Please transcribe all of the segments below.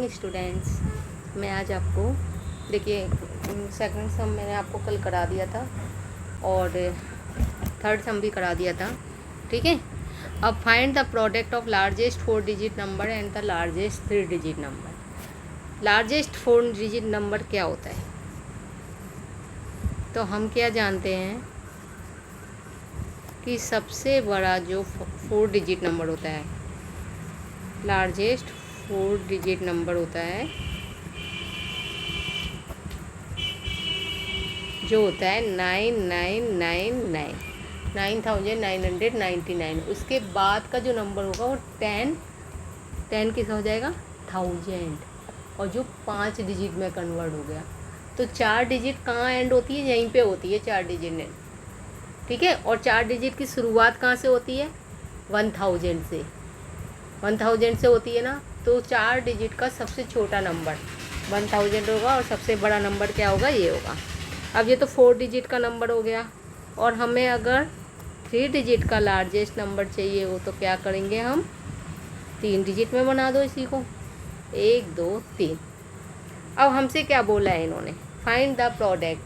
Morning students. मैं आज आपको देखिए सेकंड सम मैंने आपको कल करा दिया था और थर्ड सम भी करा दिया था, ठीक है। अब find the product of largest 4 digit number and the largest 3 digit number. Largest 4 digit number क्या होता है? तो हम क्या जानते हैं कि सबसे बड़ा जो 4 डिजिट नंबर होता है, लार्जेस्ट 4 डिजिट नंबर होता है, जो होता है 9999 9999। उसके बाद का जो नंबर होगा वो 10 किस हो जाएगा 1000, और जो 5 डिजिट में कन्वर्ट हो गया। तो 4 डिजिट कहाँ एंड होती है? यहीं पे होती है 4 डिजिट एंड, ठीक है। और 4 डिजिट की शुरुआत कहाँ से होती है? 1000 से, 1000 से होती है ना। तो 4 डिजिट का सबसे छोटा नंबर 1000 होगा और सबसे बड़ा नंबर क्या होगा? ये होगा। अब ये तो 4 डिजिट का नंबर हो गया, और हमें अगर 3 डिजिट का लार्जेस्ट नंबर चाहिए हो तो क्या करेंगे हम? 3 डिजिट में बना दो इसी को, 1 2 3। अब हमसे क्या बोला है इन्होंने? फाइंड द प्रोडक्ट,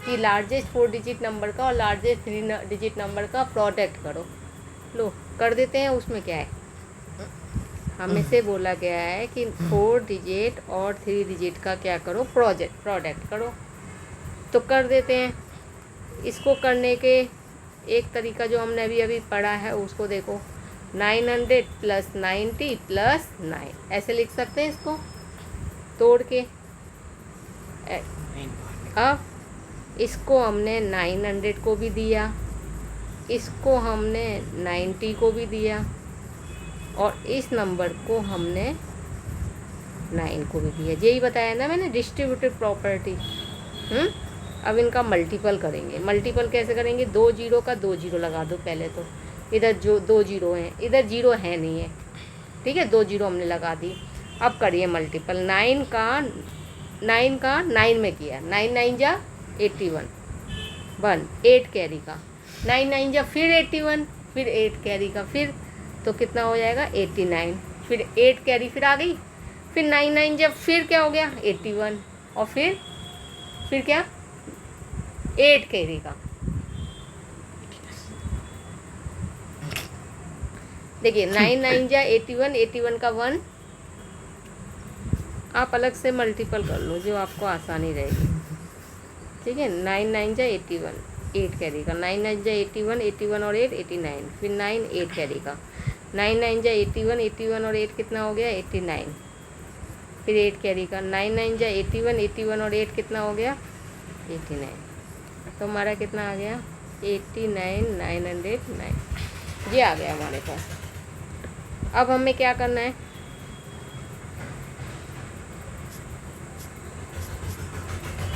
कि लार्जेस्ट 4 डिजिट नंबर का और लार्जेस्ट 3 डिजिट नंबर का प्रोडक्ट करो। लो कर देते हैं। उसमें क्या है, हमें से बोला गया है कि 4 डिजिट और 3 डिजिट का क्या करो? प्रोडक्ट करो। तो कर देते हैं। इसको करने के एक तरीका जो हमने अभी पढ़ा है उसको देखो, 900 प्लस 90 प्लस 9, ऐसे लिख सकते हैं इसको तोड़ के। अब इसको हमने 900 को भी दिया, इसको हमने 90 को भी दिया, और इस नंबर को हमने 9 को भी दिया। यही बताया ना मैंने, डिस्ट्रीब्यूटिव प्रॉपर्टी। अब इनका मल्टीपल करेंगे। मल्टीपल कैसे करेंगे? 2 जीरो का 2 जीरो लगा दो पहले। तो इधर जो 2 जीरो हैं, इधर जीरो है नहीं है, ठीक है। 2 जीरो हमने लगा दी। अब करिए मल्टीपल। 9 का 9 में किया, 9 9 जा 81, 8 कैरी का, 9 9 जा फिर 81, फिर 8 कैरी का, फिर तो कितना हो जाएगा? 89। फिर 8 कैरी फिर आ गई, फिर 9 9 जब फिर क्या हो गया? 81, और फिर क्या? 8 कैरी का। देखिए 9 9 जा 81, 81 का 1। आप अलग से मल्टीपल कर लो जो आपको आसानी रहेगी, ठीक है। 9 9 जा 81, 8 कैरी का, 9 9 जा 81, 81 और 8 89, फिर 9 8 कैरी का, 9 9 जा 81, 81 और 8 कितना हो गया? 89, फिर 8 कैरी का, 9 9 जा 81, 81 और 8 कितना हो गया? 89। तो हमारा कितना आ गया? 89,909। ये आ गया हमारे पास। अब हमें क्या करना है?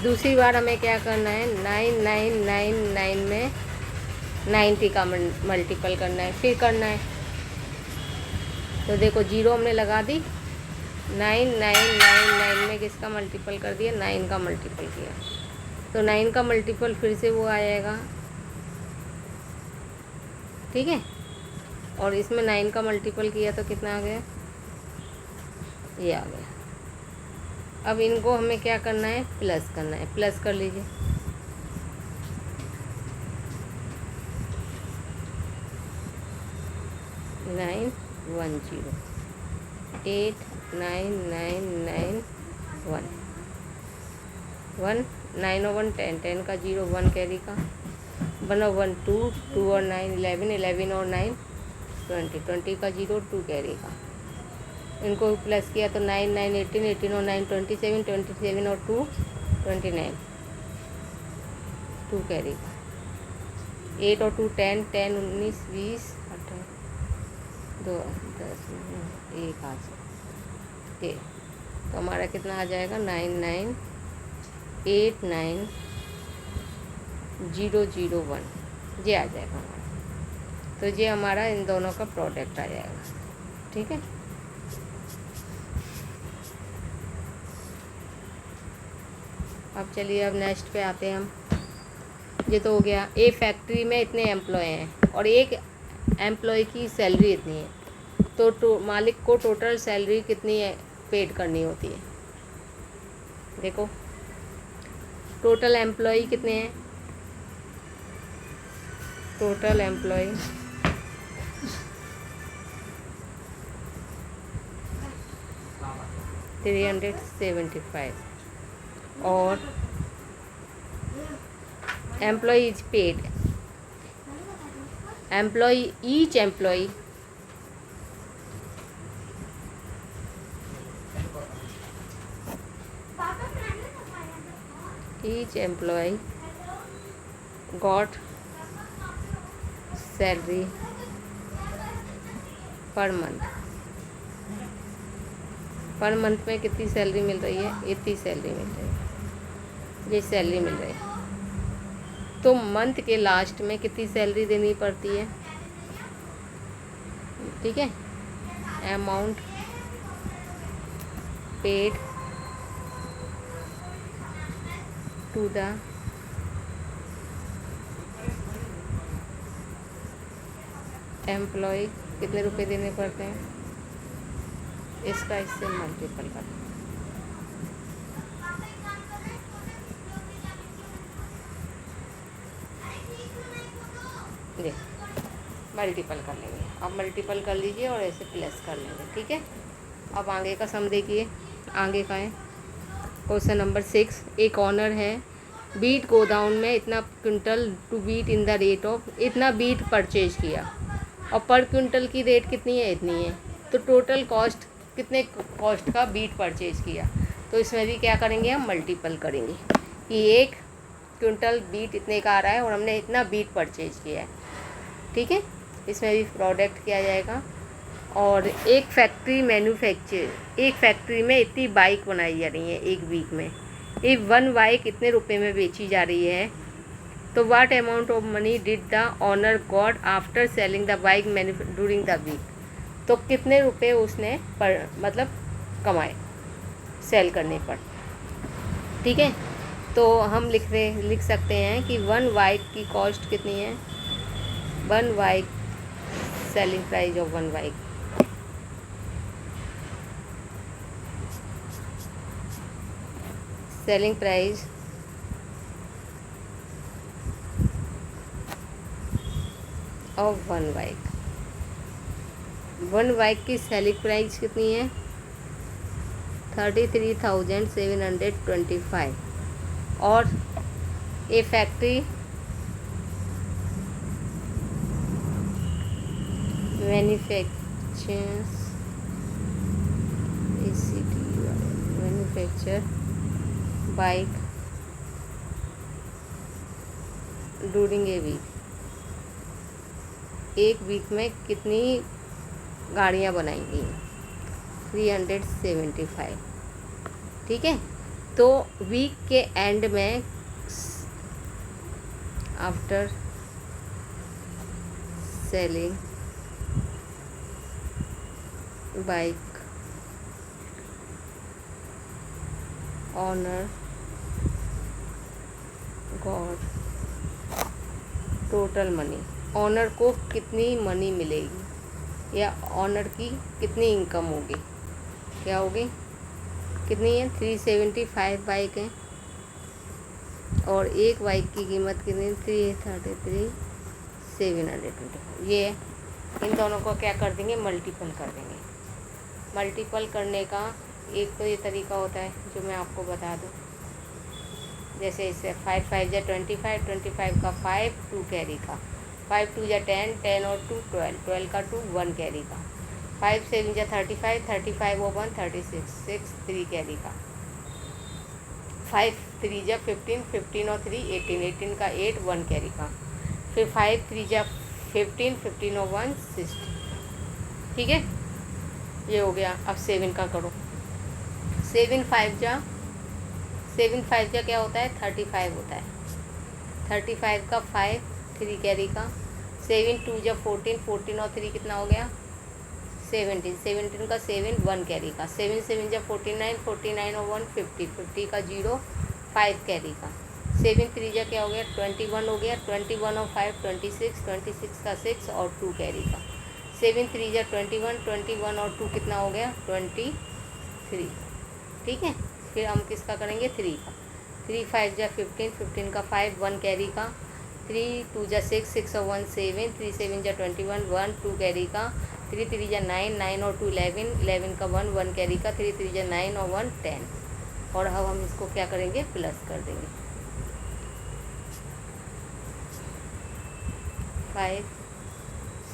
दूसरी बार हमें क्या करना है? 9999 में 90 का मल्टीपल करना है, फिर करना है। तो देखो जीरो हमने लगा दी, 9999 में किसका मल्टीपल कर दिया? 9 का मल्टीपल किया। तो 9 का मल्टीपल फिर से वो आ जाएगा, ठीक है। और इसमें 9 का मल्टीपल किया तो कितना आ गया? ये आ गया। अब इनको हमें क्या करना है? प्लस करना है। प्लस कर लीजिए। नाइन 1 0 8 9 9 9 1 1 9 और 1 10, 10 का 0, 1 कैरी का, 1 और 1 2, 2 और 9 11, 11 और 9 20, 20 का 0, 2 कैरी का। इनको प्लस किया तो 9 9 18, 18 और 9 27, 27 और 2 29, 2 कैरी का, 8 और 2 10, 10 19 20 18 2 10 1 आ जाए। तो हमारा कितना आ जाएगा? 99 89 001, ये आ जाएगा हमारा। तो ये हमारा इन दोनों का प्रोडक्ट आ जाएगा, ठीक है। अब चलिए अब नेक्स्ट पे आते हैं हम। ये तो हो गया, एक फैक्ट्री में इतने एम्प्लॉय हैं और एक एम्प्लॉय की सैलरी इतनी है, तो मालिक को टोटल सैलरी कितनी है पेड करनी होती है। देखो टोटल एम्प्लॉई कितने हैं, टोटल एम्प्लॉई 375 और employee is paid, employee each employee got salary per month. Per month में कितनी सैलरी मिल रही है, इतनी सैलरी मिल रही है, ये सैलरी मिल रही है। तो मंथ के लास्ट में कितनी सैलरी देनी पड़ती है, ठीक है। Amount paid to the employ कितने रुपए देने पड़ते हैं, इसका इससे मल्टीपल कर, ये मल्टीपल कर लेंगे। अब मल्टीपल कर लीजिए और ऐसे प्लस कर लेंगे, ठीक है। अब आगे का सम देखिए, आगे का है क्वेश्चन नंबर 6। एक ऑनर है, बीट गोदाउन में इतना quintal to beet in the rate of, इतना बीट परचेज किया और पर क्विंटल की रेट कितनी है, इतनी है। तो टोटल कॉस्ट कितने कॉस्ट का बीट परचेज किया, तो इसमें भी क्या करेंगे, हम मल्टीपल करेंगे कि एक क्विंटल बीट इतने का आ रहा है और हमने इतना बीट परचेज किया है, ठीक है। इसमें भी प्रोडक्ट किया जाएगा। और एक फैक्ट्री एक फैक्ट्री में इतनी बाइक बनाई जा रही है एक वीक में, इफ़ वन बाइक इतने रुपए में बेची जा रही है, तो what amount of money did the owner got after selling the bike during the week. तो कितने रुपए उसने पर मतलब कमाए सेल करने पर, ठीक है। तो हम लिख सकते हैं कि वन बाइक की कॉस्ट कितनी है, one bike selling price of one bike, selling price of one bike, one bike की सेलिंग प्राइस कितनी है 33,725 और a factory manufacture bike during a week, एक वीक में कितनी गाड़ियाँ बनाएंगी 375, ठीक है। तो वीक के एंड में after selling bike owner got total money, owner को कितनी मनी मिलेगी या ऑनर की कितनी इनकम होगी, क्या होगी, कितनी है 375 बाइक है और एक बाइक की कीमत कितनी 333,725। ये इन दोनों को क्या कर देंगे, मल्टीपल कर देंगे। मल्टीपल करने का एक तो ये तरीका होता है जो मैं आपको बता दूं, जैसे इससे 5 5 जा 25, 25 का 5 2 कैरी का, 5 2 जा 10, 10 और 2 12, 12 का 2 1 कैरी का, 5 7 जा 35, 35 और 1 36, 6 3 कैरी का, 5 3 जा 15, 15 और 3 18, 18 का 8 1 कैरी का, फिर 5 3 जा 15, 15 और 1 60, ठीक है। ये हो गया। अब 7 का करो, 7 5 जा क्या होता है 35 होता है, 35 का 5 3 कैरी का, 7 2 जा 14, 14 और 3 कितना हो गया 17, 17 का 7 1 कैरी का, 7 7 जा 49, 49 और 1 50, 50 का 0 5 कैरी का, 7 3 जा क्या हो गया 21 हो गया, 21 और 5 26, 26 का 6 और 2 कैरी का, 7 3 जा 21, 21 और 2 कितना हो गया 3, ठीक है। फिर हम किसका करेंगे, 3 का। 3 5 जा 15, 15 का 5, 1 कैरी का, 3 2 जा 6, 6 और 1 7, 3 7 जा 21, 1 2 कैरी का, 3 3 जा 9, 9 और 2 11, 11 का 1, 1 कैरी का, 3 3 जा 9 और 1 10। और अब हम इसको क्या करेंगे, प्लस कर देंगे। 5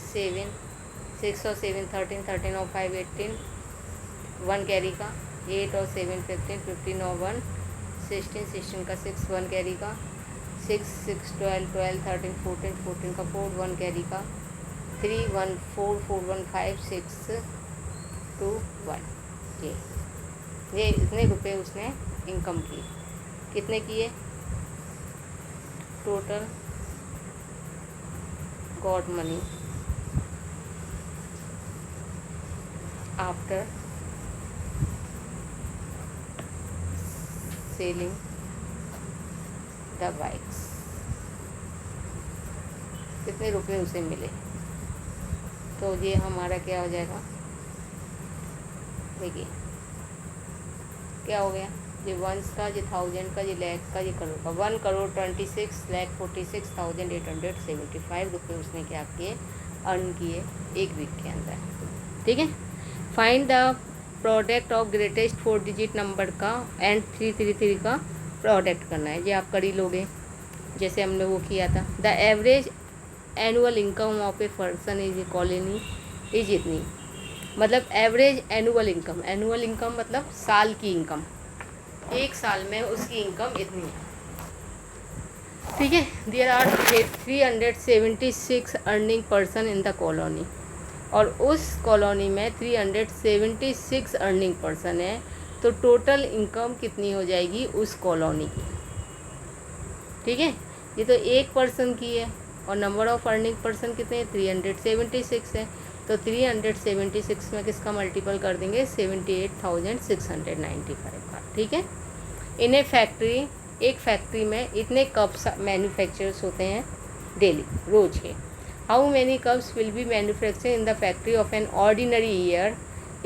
7 6 और 7 13, 13 और 5 18, 1 कैरी का, 8 और 7 15, 15 और 1 16, 16 का 6, 1 कैरी का, 6 6 12, 12 13 14, 14 का 4, 1 कैरी का, 3 1 4 4 1 5 6 2 1। ये इतने रुपए उसने इनकम की। कितने किए, total got money after selling the bikes, कितने रुपए उसे मिले। तो ये हमारा क्या हो जाएगा, देखिए क्या हो गया, ये वंस का, ये थाउजेंड का, ये लैख का, ये करोड़ का। 1,26,46,875 रुपये उसने क्या किए, अर्न किए एक वीक के अंदर, ठीक है। Find the product of greatest 4 digit number का एंड 333 का प्रोडक्ट करना है। ये आप कर ही लोगे, जैसे हमने वो किया था। The average annual income of a person is colony is इतनी, मतलब average annual income, annual income मतलब साल की इनकम, एक साल में उसकी इनकम इतनी है, ठीक है। There are 376 earning person in the colony, और उस कॉलोनी में 376 अर्निंग पर्सन है, तो टोटल इनकम कितनी हो जाएगी उस कॉलोनी की, ठीक है। ये तो एक पर्सन की है और नंबर ऑफ अर्निंग पर्सन कितने हैं, 376 है, तो 376 में किसका मल्टीपल कर देंगे, 78,695 का, ठीक है। इन ए फैक्ट्री, एक फैक्ट्री में इतने कप्स मैन्युफैक्चर्स होते हैं डेली, रोज के। How many cups will be manufacture in the factory of an ordinary year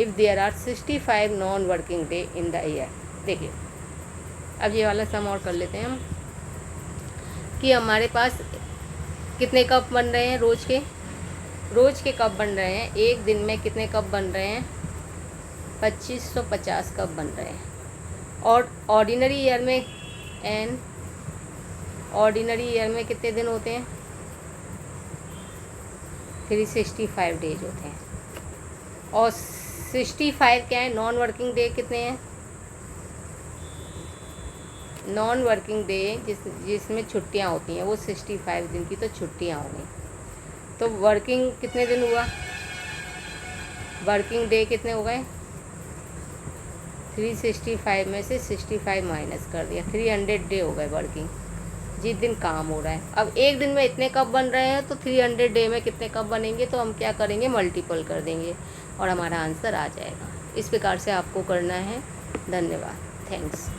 if there are 65 non working day in the year. देखिए अब ये वाला सम और कर लेते हैं हम, कि हमारे पास कितने कप बन रहे हैं रोज़ के, रोज़ के कप बन रहे हैं, एक दिन में कितने कप बन रहे हैं, 2550 कप बन रहे हैं। और ऑर्डिनरी ईयर में, एन ऑर्डिनरी ईयर में कितने दिन होते हैं, 365 डेज होते हैं। और 65 क्या है, नॉन वर्किंग डे कितने हैं, नॉन वर्किंग डे जिसमें छुट्टियां होती हैं वो 65 दिन की तो छुट्टियां हो गई। तो वर्किंग कितने दिन हुआ, वर्किंग डे कितने हो गए, 365 में से 65 माइनस कर दिया, 300 डे हो गए वर्किंग, जिस दिन काम हो रहा है। अब एक दिन में इतने कप बन रहे हैं तो 300 डे में कितने कप बनेंगे, तो हम क्या करेंगे, मल्टीपल कर देंगे और हमारा आंसर आ जाएगा। इस प्रकार से आपको करना है। धन्यवाद, थैंक्स।